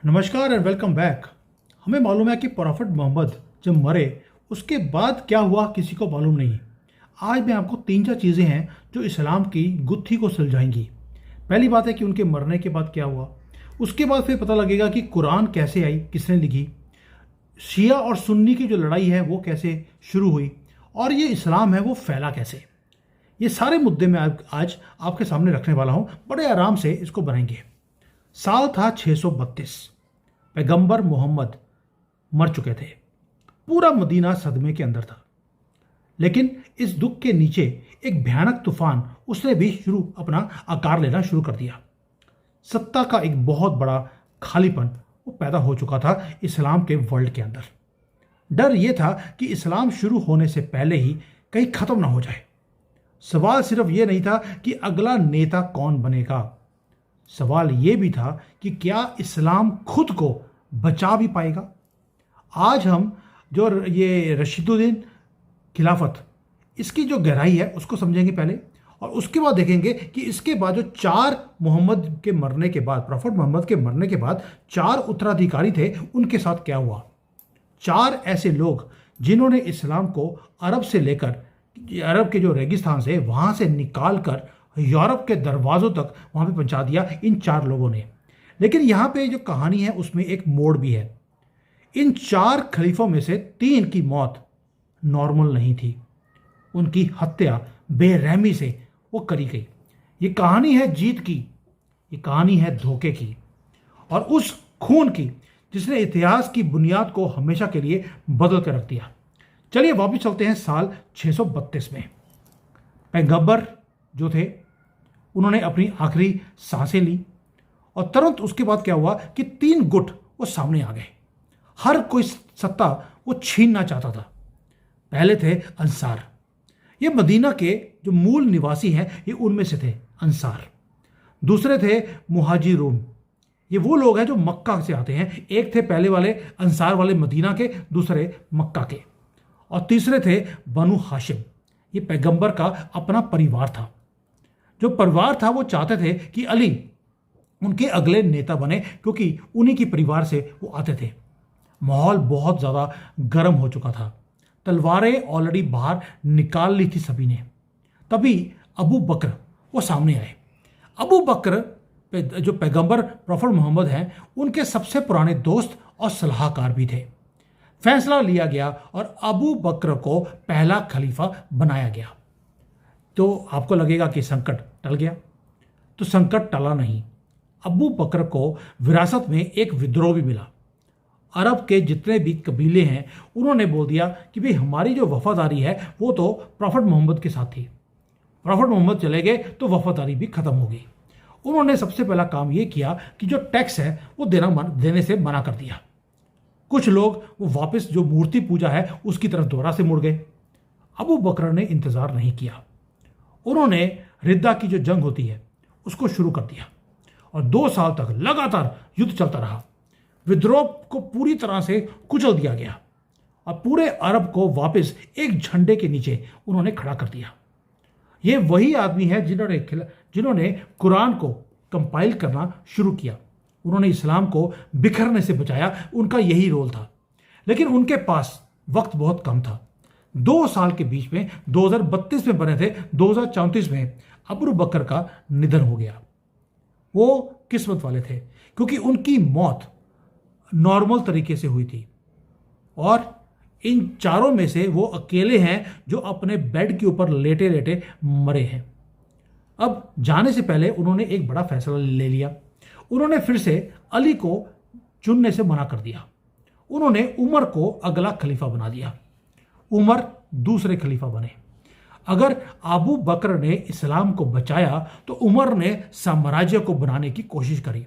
नमस्कार and welcome back. हमें मालूम है कि प्रॉफिट मोहम्मद जब मरे उसके बाद क्या हुआ किसी को मालूम नहीं। आज मैं आपको तीन चार चीज़ें हैं जो इस्लाम की गुत्थी को सुलझाएंगी। पहली बात है कि उनके मरने के बाद क्या हुआ, उसके बाद फिर पता लगेगा कि कुरान कैसे आई, किसने लिखी, शिया और सुन्नी की जो लड़ाई है वो कैसे शुरू हुई, और ये इस्लाम है वो फैला कैसे। ये सारे मुद्दे मैं आज आपके सामने रखने वाला हूँ। बड़े आराम से इसको बनाएंगे। साल था 632। पैगंबर मोहम्मद मर चुके थे। पूरा मदीना सदमे के अंदर था। लेकिन इस दुख के नीचे एक भयानक तूफान उसने भी अपना आकार लेना शुरू कर दिया। सत्ता का एक बहुत बड़ा खालीपन वो पैदा हो चुका था इस्लाम के वर्ल्ड के अंदर। डर यह था कि इस्लाम शुरू होने से पहले ही कहीं खत्म ना हो जाए। सवाल सिर्फ यह नहीं था कि अगला नेता कौन बनेगा, सवाल यह भी था कि क्या इस्लाम खुद को बचा भी पाएगा। आज हम जो ये रशीदुद्दीन खिलाफत, इसकी जो गहराई है उसको समझेंगे पहले, और उसके बाद देखेंगे कि इसके बाद जो चार मोहम्मद के मरने के बाद, प्रॉफिट मोहम्मद के मरने के बाद चार उत्तराधिकारी थे, उनके साथ क्या हुआ। चार ऐसे लोग जिन्होंने इस्लाम को अरब से लेकर, अरब के जो रेगिस्तान से वहां से निकाल कर यूरोप के दरवाज़ों तक वहाँ पे पहुँचा दिया इन चार लोगों ने। लेकिन यहाँ पे जो कहानी है उसमें एक मोड़ भी है। इन चार खलीफों में से तीन की मौत नॉर्मल नहीं थी, उनकी हत्या बेरहमी से वो करी गई। ये कहानी है जीत की, ये कहानी है धोखे की, और उस खून की जिसने इतिहास की बुनियाद को हमेशा के लिए बदल कर रख दिया। चलिए वापस चलते हैं साल 632 में। पैगंबर जो थे उन्होंने अपनी आखिरी सांसें ली, और तुरंत उसके बाद क्या हुआ कि तीन गुट वो सामने आ गए। हर कोई सत्ता वो छीनना चाहता था। पहले थे अंसार, ये मदीना के जो मूल निवासी हैं ये उनमें से थे अंसार। दूसरे थे मुहाजिरून, ये वो लोग हैं जो मक्का से आते हैं। एक थे पहले वाले अंसार वाले मदीना के, दूसरे मक्का के। और तीसरे थे बनु हाशिम, ये पैगंबर का अपना परिवार था। जो परिवार था वो चाहते थे कि अली उनके अगले नेता बने, क्योंकि उन्हीं के परिवार से वो आते थे। माहौल बहुत ज़्यादा गर्म हो चुका था, तलवारें ऑलरेडी बाहर निकाल ली थी सभी ने। तभी अबू बकर वो सामने आए। अबू बकर जो पैगंबर प्रॉफिट मोहम्मद हैं उनके सबसे पुराने दोस्त और सलाहकार भी थे। फैसला लिया गया और अबू बकर को पहला खलीफा बनाया गया। तो आपको लगेगा कि संकट टल गया, तो संकट टला नहीं। अबू बकर को विरासत में एक विद्रोह भी मिला। अरब के जितने भी कबीले हैं उन्होंने बोल दिया कि भाई हमारी जो वफादारी है वो तो प्रॉफिट मोहम्मद के साथ थी, प्रॉफिट मोहम्मद चले गए तो वफादारी भी खत्म हो गई। उन्होंने सबसे पहला काम ये किया कि जो टैक्स है वो देने से मना कर दिया। कुछ लोग वो वापस जो मूर्ति पूजा है उसकी तरफ दोबारा से मुड़ गए। अबू बकर ने इंतजार नहीं किया, उन्होंने रिद्दा की जो जंग होती है उसको शुरू कर दिया, और 2 साल तक लगातार युद्ध चलता रहा। विद्रोह को पूरी तरह से कुचल दिया गया और पूरे अरब को वापस एक झंडे के नीचे उन्होंने खड़ा कर दिया। ये वही आदमी है जिन्होंने कुरान को कंपाइल करना शुरू किया। उन्होंने इस्लाम को बिखरने से बचाया, उनका यही रोल था। लेकिन उनके पास वक्त बहुत कम था। 2 साल के बीच में 2032 में बने थे, 2034 में अबू बकर का निधन हो गया। वो किस्मत वाले थे क्योंकि उनकी मौत नॉर्मल तरीके से हुई थी, और इन चारों में से वो अकेले हैं जो अपने बेड के ऊपर लेटे लेटे मरे हैं। अब जाने से पहले उन्होंने एक बड़ा फैसला ले लिया। उन्होंने फिर से अली को चुनने से मना कर दिया। उन्होंने उमर को अगला खलीफा बना दिया। उमर दूसरे खलीफा बने। अगर अबू बकर ने इस्लाम को बचाया तो उमर ने साम्राज्य को बनाने की कोशिश करी।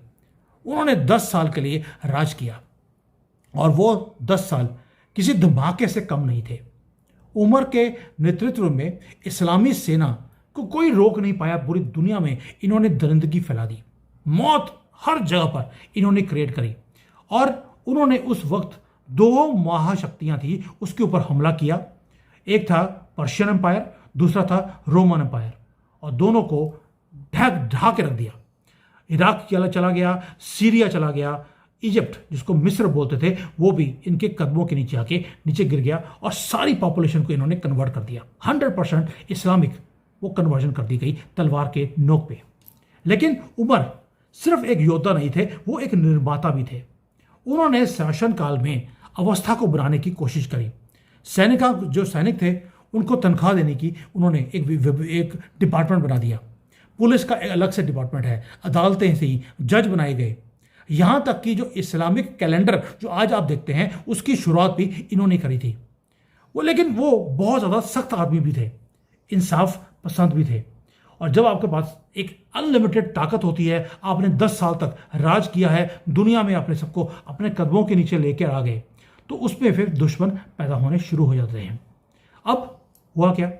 उन्होंने 10 साल के लिए राज किया, और वो 10 साल किसी धमाके से कम नहीं थे। उमर के नेतृत्व में इस्लामी सेना को कोई रोक नहीं पाया। पूरी दुनिया में इन्होंने दरिंदगी फैला दी, मौत हर जगह पर इन्होंने क्रिएट करी, और उन्होंने उस वक्त 2 महाशक्तियां थी उसके ऊपर हमला किया। एक था पर्शियन एम्पायर, दूसरा था रोमन एम्पायर, और दोनों को ढक ढा के रख दिया। इराक चला गया, सीरिया चला गया, इजिप्ट, जिसको मिस्र बोलते थे, वो भी इनके कदमों के नीचे आके नीचे गिर गया और सारी पॉपुलेशन को इन्होंने कन्वर्ट कर दिया। 100% इस्लामिक वो कन्वर्जन कर दी गई तलवार के नोक पे। लेकिन उमर सिर्फ एक योद्धा नहीं थे, वो एक निर्माता भी थे। उन्होंने शासनकाल में अवस्था को बनाने की कोशिश करी। जो सैनिक थे उनको तनख्वाह देने की उन्होंने एक डिपार्टमेंट बना दिया। पुलिस का एक अलग से डिपार्टमेंट है, अदालतें से ही जज बनाए गए। यहाँ तक कि जो इस्लामिक कैलेंडर जो आज आप देखते हैं उसकी शुरुआत भी इन्होंने करी थी। लेकिन वो बहुत ज़्यादा सख्त आदमी भी थे, इंसाफ पसंद भी थे। और जब आपके पास एक अनलिमिटेड ताकत होती है, आपने 10 साल तक राज किया है दुनिया में, आपने सबको अपने कदमों के नीचे लेकर आ गए, तो उसमें फिर दुश्मन पैदा होने शुरू हो जाते हैं। अब हुआ क्या,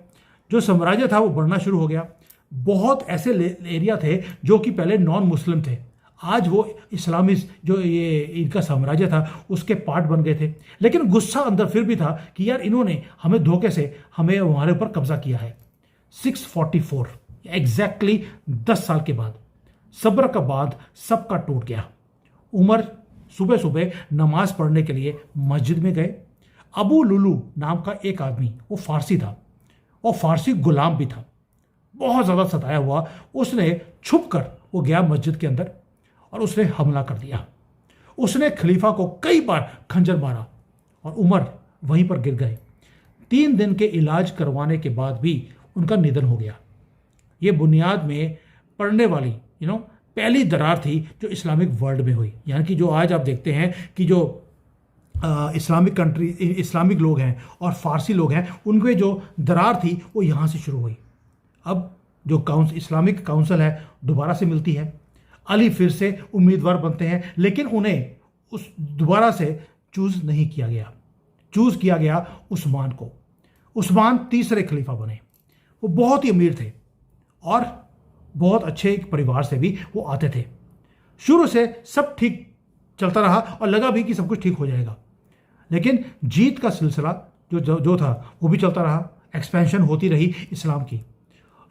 जो साम्राज्य था वो बढ़ना शुरू हो गया। बहुत ऐसे एरिया थे जो कि पहले नॉन मुस्लिम थे, आज वो इस्लामी जो ये इनका साम्राज्य था उसके पार्ट बन गए थे। लेकिन गुस्सा अंदर फिर भी था कि यार इन्होंने हमें धोखे से हमें हमारे ऊपर कब्जा किया है। 644 एग्जैक्टली 10 साल के बाद सब्र का बांध सबका टूट गया। उमर सुबह सुबह नमाज पढ़ने के लिए मस्जिद में गए। अबू लुलू नाम का एक आदमी, वो फारसी था और फारसी गुलाम भी था, बहुत ज़्यादा सताया हुआ। उसने छुप कर वो गया मस्जिद के अंदर और उसने हमला कर दिया। उसने खलीफा को कई बार खंजर मारा और उमर वहीं पर गिर गए। 3 दिन के इलाज करवाने के बाद भी उनका निधन हो गया। ये बुनियाद में पड़ने वाली पहली दरार थी जो इस्लामिक वर्ल्ड में हुई। यानी कि जो आज आप देखते हैं कि जो इस्लामिक लोग हैं और फारसी लोग हैं, उनके जो दरार थी वो यहाँ से शुरू हुई। अब जो इस्लामिक काउंसिल है दोबारा से मिलती है, अली फिर से उम्मीदवार बनते हैं, लेकिन उन्हें उस दोबारा से चूज़ नहीं किया गया। चूज़ किया गया उस्मान को। उस्मान तीसरे खलीफा बने। वो बहुत ही अमीर थे और बहुत अच्छे एक परिवार से भी वो आते थे। शुरू से सब ठीक चलता रहा और लगा भी कि सब कुछ ठीक हो जाएगा, लेकिन जीत का सिलसिला जो था वो भी चलता रहा। एक्सपेंशन होती रही इस्लाम की।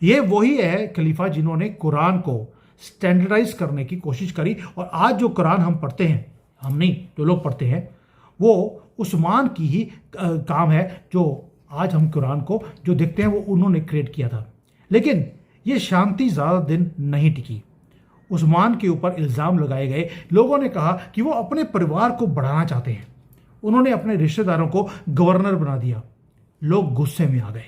ये वही है खलीफा जिन्होंने कुरान को स्टैंडर्डाइज करने की कोशिश करी। और आज जो कुरान हम पढ़ते हैं, हम नहीं जो लोग पढ़ते हैं, वो उस्मान की ही काम है। जो आज हम कुरान को जो देखते हैं वो उन्होंने क्रिएट किया था। लेकिन ये शांति ज़्यादा दिन नहीं टिकी। उस्मान के ऊपर इल्ज़ाम लगाए गए। लोगों ने कहा कि वो अपने परिवार को बढ़ाना चाहते हैं। उन्होंने अपने रिश्तेदारों को गवर्नर बना दिया। लोग गुस्से में आ गए।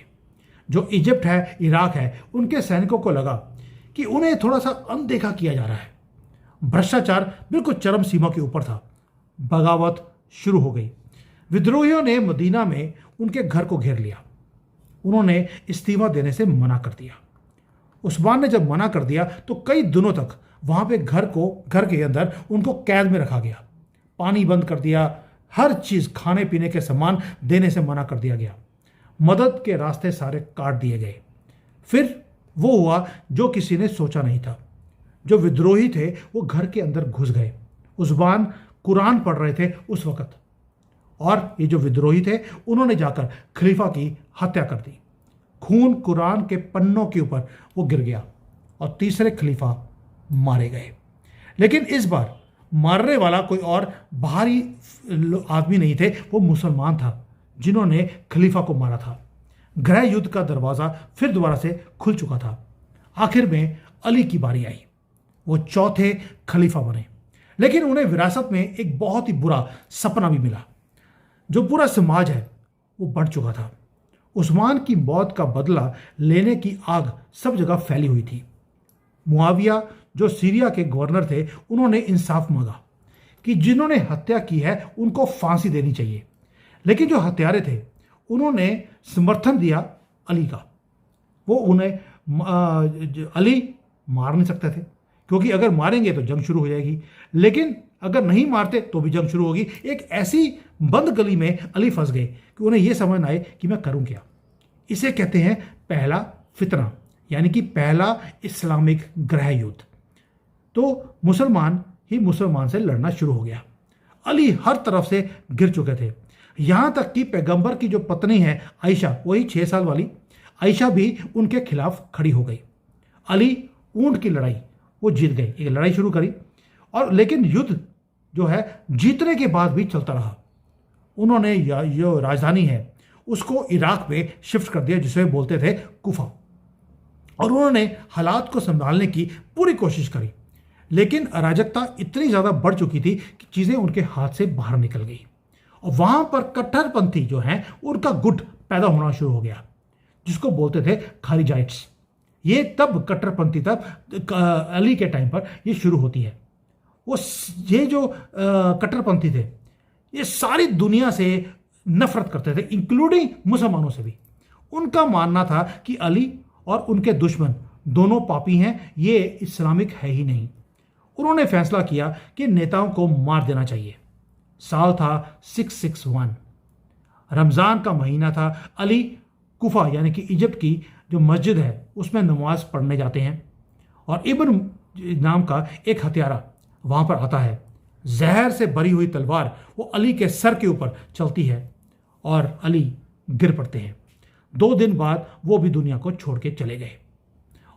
जो इजिप्ट है, इराक है, उनके सैनिकों को लगा कि उन्हें थोड़ा सा अनदेखा किया जा रहा है। भ्रष्टाचार बिल्कुल चरम सीमा के ऊपर था। बगावत शुरू हो गई। विद्रोहियों ने मदीना में उनके घर को घेर लिया। उन्होंने इस्तीफा देने से मना कर दिया। उस्मान ने जब मना कर दिया तो कई दिनों तक वहां पे घर के अंदर उनको कैद में रखा गया। पानी बंद कर दिया, हर चीज खाने पीने के सामान देने से मना कर दिया गया। मदद के रास्ते सारे काट दिए गए। फिर वो हुआ जो किसी ने सोचा नहीं था। जो विद्रोही थे वो घर के अंदर घुस गए। उस्मान कुरान पढ़ रहे थे उस वक्त, और ये जो विद्रोही थे उन्होंने जाकर खलीफा की हत्या कर दी। खून कुरान के पन्नों के ऊपर वो गिर गया और तीसरे खलीफा मारे गए। लेकिन इस बार मारने वाला कोई और बाहरी आदमी नहीं थे, वो मुसलमान था जिन्होंने खलीफा को मारा था। गृह युद्ध का दरवाज़ा फिर दोबारा से खुल चुका था। आखिर में अली की बारी आई। वो चौथे खलीफा बने। लेकिन उन्हें विरासत में एक बहुत ही बुरा सपना भी मिला। जो पूरा समाज है वो बढ़ चुका था। उस्मान की मौत का बदला लेने की आग सब जगह फैली हुई थी। मुआविया जो सीरिया के गवर्नर थे, उन्होंने इंसाफ मांगा कि जिन्होंने हत्या की है उनको फांसी देनी चाहिए। लेकिन जो हत्यारे थे उन्होंने समर्थन दिया अली का। वो अली मार नहीं सकते थे, क्योंकि अगर मारेंगे तो जंग शुरू हो जाएगी, लेकिन अगर नहीं मारते तो भी जंग शुरू होगी। एक ऐसी बंद गली में अली फंस गए कि उन्हें यह समझ आए कि मैं करूं क्या। इसे कहते हैं पहला फितना, यानी कि पहला इस्लामिक गृह युद्ध। तो मुसलमान ही मुसलमान से लड़ना शुरू हो गया। अली हर तरफ से गिर चुके थे। यहां तक कि पैगंबर की जो पत्नी है आयशा, वही 6 साल वाली आयशा भी उनके खिलाफ खड़ी हो गई। अली ऊंट की लड़ाई वो जीत गए, एक लड़ाई शुरू करी, और लेकिन युद्ध जो है जीतने के बाद भी चलता रहा। उन्होंने जो राजधानी है उसको इराक में शिफ्ट कर दिया, जिसे बोलते थे कुफा, और उन्होंने हालात को संभालने की पूरी कोशिश करी। लेकिन अराजकता इतनी ज़्यादा बढ़ चुकी थी कि चीज़ें उनके हाथ से बाहर निकल गई, और वहाँ पर कट्टरपंथी जो हैं उनका गुट पैदा होना शुरू हो गया, जिसको बोलते थे खारिजाइट्स। ये तब कट्टरपंथी तब अली के टाइम पर ये शुरू होती है। ये जो कट्टरपंथी थे ये सारी दुनिया से नफरत करते थे, इंक्लूडिंग मुसलमानों से भी। उनका मानना था कि अली और उनके दुश्मन दोनों पापी हैं, ये इस्लामिक है ही नहीं। उन्होंने फैसला किया कि नेताओं को मार देना चाहिए। साल था 661, रमज़ान का महीना था। अली कुफा यानी कि इजिप्ट की जो मस्जिद है उसमें नमाज पढ़ने जाते हैं, और इब्न नाम का एक हत्यारा वहाँ पर आता है। जहर से भरी हुई तलवार वो अली के सर के ऊपर चलती है और अली गिर पड़ते हैं। 2 दिन बाद वो भी दुनिया को छोड़ के चले गए,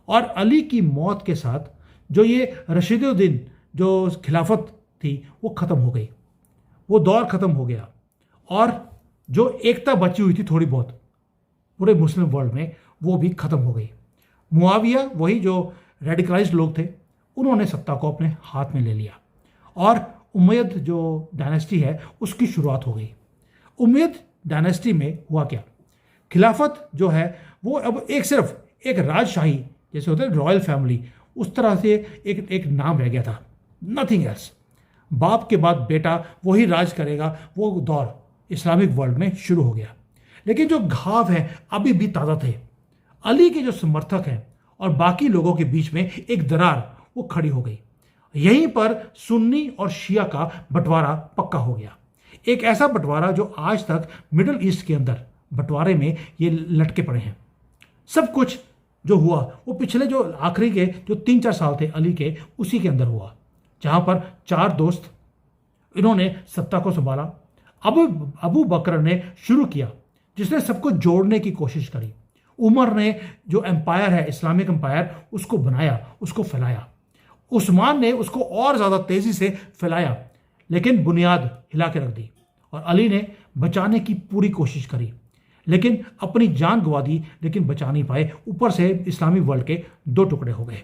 और अली की मौत के साथ जो ये रशीदुद्दीन जो खिलाफत थी वो ख़त्म हो गई, वो दौर ख़त्म हो गया, और जो एकता बची हुई थी थोड़ी बहुत पूरे मुस्लिम वर्ल्ड में वो भी ख़त्म हो गई। मुआविया, वही जो रेडिकलाइज्ड लोग थे, उन्होंने सत्ता को अपने हाथ में ले लिया, और उमैयद जो डायनेस्टी है उसकी शुरुआत हो गई। उमैयद डायनेस्टी में हुआ क्या, खिलाफत जो है वो अब सिर्फ एक राजशाही जैसे होता है रॉयल फैमिली, उस तरह से एक नाम रह गया था, नथिंग एल्स। बाप के बाद बेटा वही राज करेगा, वो दौर इस्लामिक वर्ल्ड में शुरू हो गया। लेकिन जो घाव है अभी भी ताज़ा थे। अली के जो समर्थक हैं और बाकी लोगों के बीच में एक दरार वो खड़ी हो गई। यहीं पर सुन्नी और शिया का बंटवारा पक्का हो गया, एक ऐसा बंटवारा जो आज तक मिडिल ईस्ट के अंदर बंटवारे में ये लटके पड़े हैं। सब कुछ जो हुआ वो पिछले जो आखिरी के जो 3-4 साल थे अली के, उसी के अंदर हुआ, जहां पर 4 दोस्त इन्होंने सत्ता को संभाला। अबू बकर ने शुरू किया, जिसने सबको जोड़ने की कोशिश करी। उमर ने जो एम्पायर है इस्लामिक एम्पायर उसको बनाया, उसको फैलाया। उस्मान ने उसको और ज़्यादा तेज़ी से फैलाया, लेकिन बुनियाद हिला के रख दी। और अली ने बचाने की पूरी कोशिश करी, लेकिन अपनी जान गंवा दी, लेकिन बचा नहीं पाए। ऊपर से इस्लामी वर्ल्ड के 2 टुकड़े हो गए।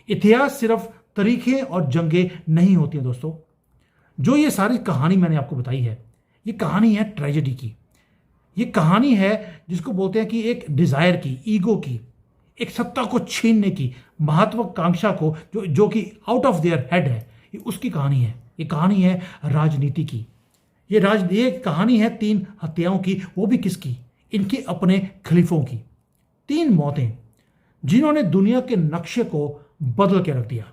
इतिहास सिर्फ तरीक़े और जंगें नहीं होती हैं दोस्तों। जो ये सारी कहानी मैंने आपको बताई है, ये कहानी है ट्रेजेडी की। ये कहानी है जिसको बोलते हैं कि एक डिज़ायर की, ईगो की, एक सत्ता को छीनने की, महत्वाकांक्षा को जो कि आउट ऑफ देयर हेड है, ये उसकी कहानी है। ये कहानी है राजनीति की। ये कहानी है 3 हत्याओं की, वो भी किसकी? इनके अपने खलीफों की। 3 मौतें जिन्होंने दुनिया के नक्शे को बदल के रख दिया।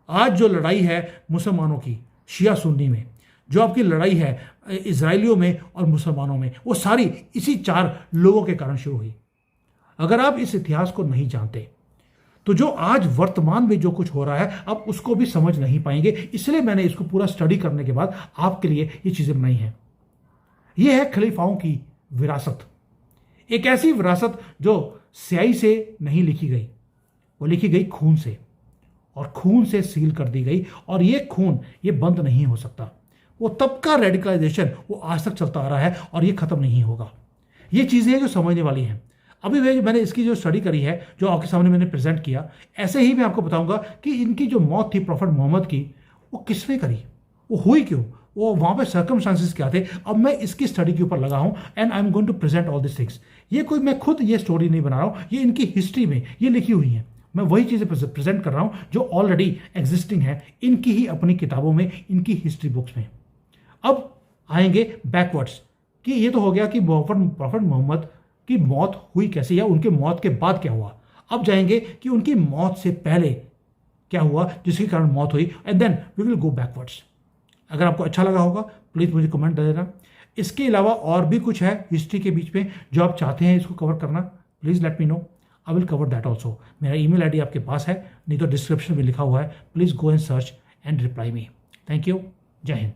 आज जो लड़ाई है मुसलमानों की शिया सुन्नी में, जो आपकी लड़ाई है इजराइलियों में और मुसलमानों में, वो सारी इसी 4 लोगों के कारण शुरू हुई। अगर आप इस इतिहास को नहीं जानते तो जो आज वर्तमान में जो कुछ हो रहा है आप उसको भी समझ नहीं पाएंगे। इसलिए मैंने इसको पूरा स्टडी करने के बाद आपके लिए ये चीज़ें बनाई हैं। ये है खलीफाओं की विरासत, एक ऐसी विरासत जो स्याही से नहीं लिखी गई, वो लिखी गई खून से, और खून से सील कर दी गई। और ये खून ये बंद नहीं हो सकता। वो तब का रेडिकलाइजेशन वो आज तक चलता आ रहा है और ये ख़त्म नहीं होगा। ये चीज़ें हैं जो समझने वाली हैं। अभी मैंने इसकी जो स्टडी करी है, जो आपके सामने मैंने प्रेजेंट किया, ऐसे ही मैं आपको बताऊंगा कि इनकी जो मौत थी प्रॉफेट मोहम्मद की, वो किसने करी, वो हुई क्यों, वो वहाँ पे सर्कमस्टांसेस क्या थे। अब मैं इसकी स्टडी के ऊपर लगा हूँ and I am going to present all this things. ये कोई मैं खुद ये स्टोरी नहीं बना रहा हूँ, ये इनकी हिस्ट्री में ये लिखी हुई है। मैं वही चीज़ें प्रेजेंट कर रहा हूँ जो ऑलरेडी एग्जिस्टिंग है इनकी ही अपनी किताबों में, इनकी हिस्ट्री बुक्स में। अब आएंगे बैकवर्ड्स कि ये तो हो गया कि प्रॉफेट मोहम्मद की मौत हुई कैसे, या उनके मौत के बाद क्या हुआ। अब जाएंगे कि उनकी मौत से पहले क्या हुआ जिसके कारण मौत हुई, and then we will go backwards. अगर आपको अच्छा लगा होगा प्लीज़ मुझे कमेंट कर देना। इसके अलावा और भी कुछ है हिस्ट्री के बीच में जो आप चाहते हैं इसको कवर करना, please let me know, I will cover that also. मेरा ईमेल आईडी आपके पास है, नहीं तो डिस्क्रिप्शन में लिखा हुआ है। Please go and search and reply me. Thank you. जय हिंद।